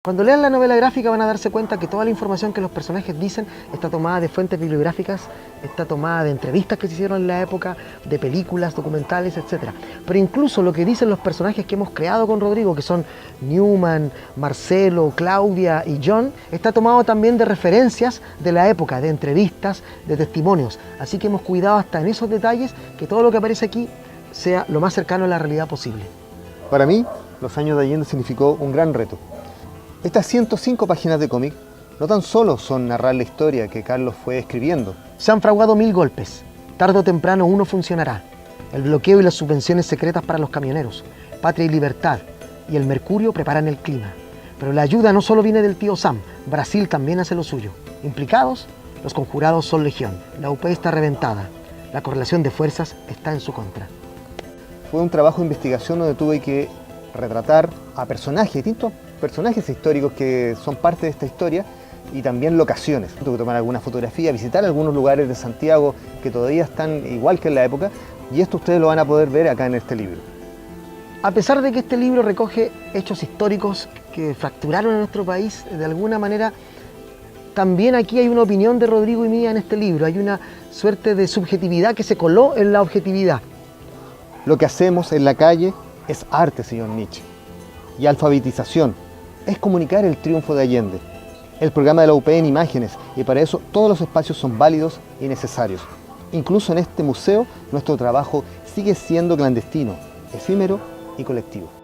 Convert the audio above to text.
Cuando lean la novela gráfica van a darse cuenta que toda la información que los personajes dicen está tomada de fuentes bibliográficas, está tomada de entrevistas que se hicieron en la época, de películas, documentales, etc. Pero incluso lo que dicen los personajes que hemos creado con Rodrigo, que son Newman, Marcelo, Claudia y John, está tomado también de referencias de la época, de entrevistas, de testimonios. Así que hemos cuidado hasta en esos detalles que todo lo que aparece aquí sea lo más cercano a la realidad posible. Para mí, Los años de Allende significó un gran reto. Estas 105 páginas de cómic no tan solo son narrar la historia que Carlos fue escribiendo. Se han fraguado 1000 golpes. Tarde o temprano uno funcionará. El bloqueo y las subvenciones secretas para los camioneros, Patria y Libertad y el Mercurio preparan el clima. Pero la ayuda no solo viene del tío Sam, Brasil también hace lo suyo. Implicados, los conjurados son legión. La UP está reventada. La correlación de fuerzas está en su contra. Fue un trabajo de investigación donde tuve que retratar a personajes, distintos personajes históricos que son parte de esta historia y también locaciones. Tuve que tomar alguna fotografía, visitar algunos lugares de Santiago que todavía están igual que en la época, y esto ustedes lo van a poder ver acá en este libro. A pesar de que este libro recoge hechos históricos que fracturaron a nuestro país, de alguna manera también aquí hay una opinión de Rodrigo y mía en este libro. Hay una suerte de subjetividad que se coló en la objetividad. Lo que hacemos en la calle es arte, señor Nietzsche, y alfabetización. Es comunicar el triunfo de Allende. El programa de la UP en imágenes, y para eso todos los espacios son válidos y necesarios. Incluso en este museo, nuestro trabajo sigue siendo clandestino, efímero y colectivo.